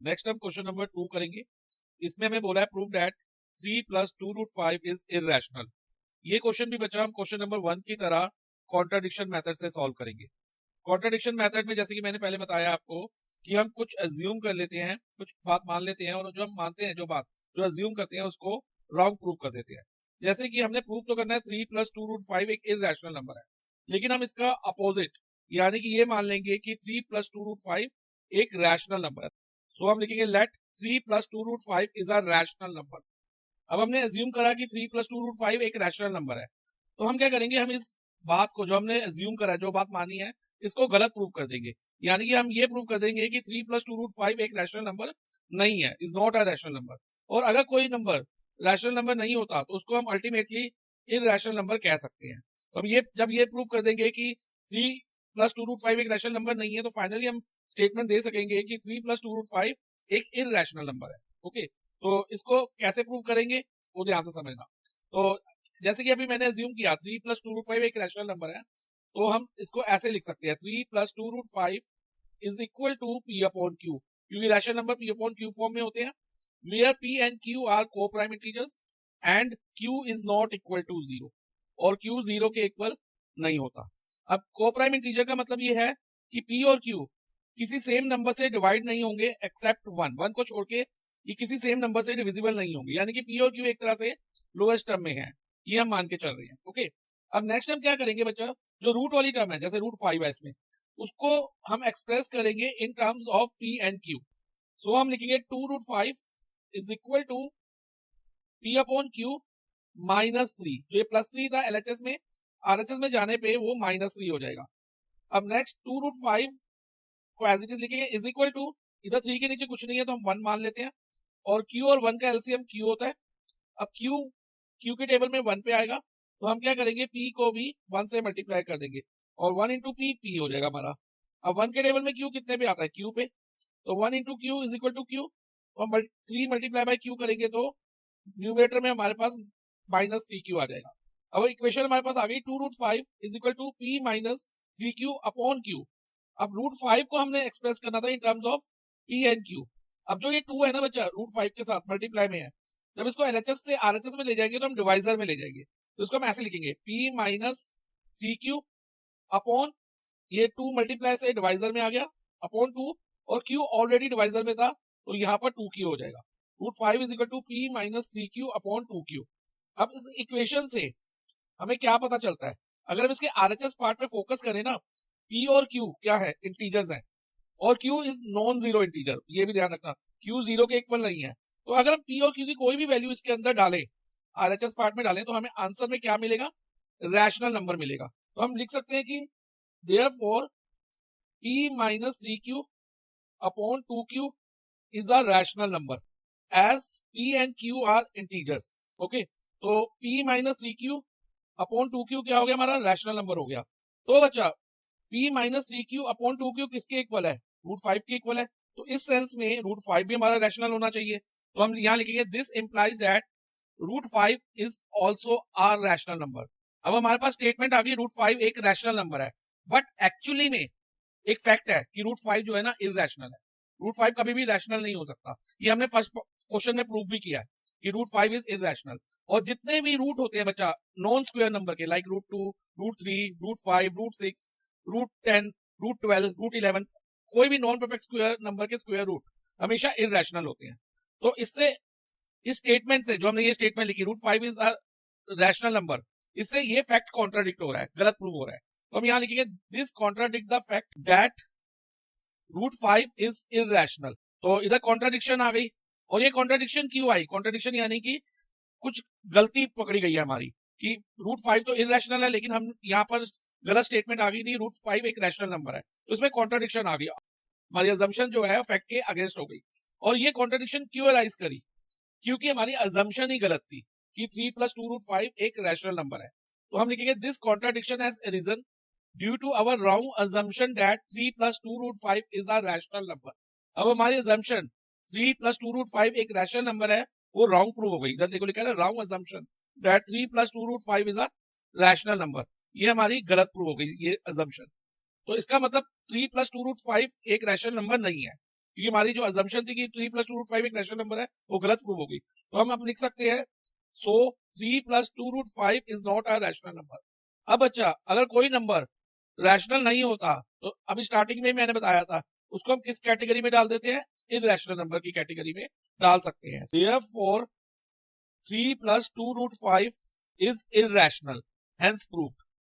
Next हम question number 2 करेंगे। इसमें हमें बोला है prove that 3 plus 2 root 5 is irrational. ये क्वेश्चन भी बचा हम क्वेश्चन नंबर 1 की तरह कॉन्ट्राडिक्शन मेथड से सॉल्व करेंगे। कॉन्ट्राडिक्शन मेथड में जैसे कि मैंने पहले बताया आपको कि हम कुछ अज्यूम कर लेते हैं, कुछ बात मान लेते हैं, और जो हम मानते हैं, जो अज्यूम करते हैं उसको रॉन्ग प्रूव कर देते हैं। जैसे कि हमने प्रूव तो करना है 3 प्लस 2 रूट 5 एक इररेशनल नंबर है, लेकिन हम इसका अपोजिट यानी कि ये मान लेंगे कि 3 प्लस 2 रूट 5 एक रैशनल नंबर है। सो हम लिखेंगे let 3 plus 2 root 5 is a rational number. अब हमने अज्यूम करा कि 3 प्लस 2 रूट 5 एक रैशनल नंबर है, तो हम क्या करेंगे, हम इस बात को जो हमने अज्यूम करा है, जो बात मानी है, इसको गलत प्रूव कर देंगे। यानी कि हम ये प्रूव कर देंगे कि 3 प्लस 2 रूट 5 एक रैशनल नंबर नहीं है, is not a rational number. और अगर कोई नंबर रैशनल नंबर नहीं होता तो उसको हम अल्टीमेटली इररैशनल नंबर कह सकते हैं। तो हम ये जब ये प्रूव कर देंगे कि 3 प्लस 2 रूट 5 एक रैशनल नंबर नहीं है, तो फाइनली हम स्टेटमेंट दे सकेंगे कि 3 प्लस 2 रूट 5 एक इररैशनल नंबर है। ओके, तो इसको कैसे प्रूव करेंगे वो ध्यान से समझना। तो जैसे कि अभी मैंने अज्यूम किया 3 प्लस 2 रूट 5 एक रैशनल नंबर है, तो हम इसको ऐसे लिख सकते हैं 3 plus 2 root 5 is equal to P upon Q, क्योंकि rational number P upon Q form में होते हैं, where P and Q are को prime integers and Q is not equal to 0, और क्यू 0 के इक्वल नहीं होता। अब को प्राइम इंटीजर का मतलब ये है कि पी और क्यू किसी सेम नंबर से डिवाइड नहीं होंगे एक्सेप्ट 1 को छोड़ के, ये किसी सेम नंबर से डिविजिबल नहीं होंगे, यानी कि पी और क्यू एक तरह से लोएस्ट टर्म में है, ये हम मान के चल रहे हैं। ओके, अब नेक्स्ट हम क्या करेंगे बच्चा, जो रूट वाली टर्म है जैसे रूट 5 है इसमें, उसको हम एक्सप्रेस करेंगे in terms of P and Q. So हम लिखेंगे 2 root 5 is equal to P upon Q minus 3, जो ये प्लस 3 था एलएचएस में, आरएचएस में जाने पे वो माइनस 3 हो जाएगा। अब नेक्स्ट 2 रूट 5 को एज इट इज लिखेंगे इज इक्वल टू, इधर 3 के नीचे कुछ नहीं है तो हम 1 मान लेते हैं, और q और 1 का एलसीएम q होता है। अब q के टेबल में 1 पे आएगा, तो हम क्या करेंगे, p को भी 1 से मल्टीप्लाई कर देंगे, और 1 इंटू p हो जाएगा हमारा। अब 1 के टेबल में q कितने पे आता है, q पे, तो 1 into Q is equal to Q, और 3 मल्टीप्लाई बाई q करेंगे तो न्यूमरेटर में हमारे पास माइनस 3q आ जाएगा। अब इक्वेशन हमारे पास आ गई 2 root 5 is equal to p minus 3q upon q। अब रूट 5 को हमने एक्सप्रेस करना था in terms of p and q। अब जो ये 2 है ना बच्चा, रूट 5 के साथ मल्टीप्लाई में है, जब इसको एलएचएस से आरएचएस में ले जाएंगे तो हम डिवाइजर में ले जाएंगे, तो इसको हम ऐसे लिखेंगे p माइनस 3q अपॉन, ये 2 मल्टीप्लाई से डिवाइजर में आ गया, अपॉन 2, और q ऑलरेडी डिवाइजर में था तो यहाँ पर 2q हो जाएगा। Root 5 is equal to p minus 3q upon 2q। अब इस इक्वेशन से हमें क्या पता चलता है, अगर हम इसके आरएचएस पार्ट पे फोकस करें ना, p और q क्या है, इंटीजर्स हैं, और q is non zero integer, ये भी ध्यान रखना, q 0 के इक्वल नहीं है। तो अगर हम p और q की कोई भी वैल्यू इसके अंदर डालें, आरएचएस पार्ट में डालें, तो हमें आंसर में क्या मिलेगा, रैशनल नंबर मिलेगा। तो हम लिख सकते हैं कि therefore p minus 3q upon 2q is a rational number as p and q are integers. Okay, तो p minus 3q upon 2q क्या हो गया, हमारा रैशनल नंबर हो गया। तो बच्चा p minus 3q upon 2q किसके इक्वल है, रूट 5 के इक्वल है, तो इस सेंस में रूट 5 भी हमारा रैशनल होना चाहिए। तो हम यहाँ लिखेंगे this implies that root 5 is also are rational number. अब हमारे पास स्टेटमेंट आ गई रूट 5 एक रैशनल नंबर है, बट एक्चुअली में एक फैक्ट है कि रूट 5 जो है ना इररेशनल है, रूट 5 कभी भी रैशनल नहीं हो सकता। ये हमने फर्स्ट क्वेश्चन में प्रूव भी किया है कि रूट 5 इज इररेशनल। और जितने भी रूट होते हैं बच्चा नॉन स्क्वायर नंबर के, like root 2, root 3, root 5, root 6, root 10, root 12, root 11, कोई भी नॉन परफेक्ट स्क्वायर नंबर के स्क्वायर रूट हमेशा इररेशनल होते हैं। तो इससे, इस स्टेटमेंट से जो हमने ये स्टेटमेंट लिखी root 5 is a rational number, इससे ये फैक्ट कॉन्ट्राडिक्ट हो रहा है, गलत प्रूव हो रहा है। तो हम यहां लिखेंगे this contradict the fact that root 5 is irrational. तो इधर कॉन्ट्राडिक्शन आ गई, और ये कॉन्ट्राडिक्शन क्यों आई, कॉन्ट्राडिक्शन यानी कि कुछ गलती पकड़ी गई है हमारी कि रूट 5 तो इररेशनल है, लेकिन हम यहाँ पर गलत स्टेटमेंट आ गई थी रूट 5 एक रैशनल नंबर है, तो इसमें कॉन्ट्राडिक्शन आ गई, हमारी अजम्पशन जो है फैक्ट के अगेंस्ट हो गई। और ये कॉन्ट्राडिक्शन क्यों अराइज करी, क्योंकि हमारी अजम्पशन ही गलत थी कि 3 प्लस 2 रूट 5 एक रैशनल नंबर है। तो हम लिखेंगे this contradiction has arisen due to our wrong assumption that 3 plus 2 root 5 is a rational number. अब हमारी अजम्पशन 3 प्लस 2 रूट 5 एक रैशनल नंबर है, वो रॉन्ग प्रूव हो गई। इधर देखो लिखा है wrong assumption that 3 plus 2 root 5 is a rational number, ये हमारी गलत प्रूव हो गई ये अजम्पशन। तो इसका मतलब 3 प्लस 2 रूट 5 एक रैशनल नंबर नहीं है, क्योंकि हमारी जो अजम्पशन थी कि 3 + 2√5 एक रैशनल नंबर है, वो गलत प्रूव हो गई। तो हम अब लिख सकते हैं सो 3 + 2√5 is not a rational number. अब बच्चा अगर कोई नंबर रैशनल नहीं होता तो अभी स्टार्टिंग में मैंने बताया था उसको हम किस कैटेगरी में डाल देते हैं, इररेशनल नंबर की कैटेगरी में डाल सकते हैं। Therefore 3 + 2√5 is irrational, hence proved।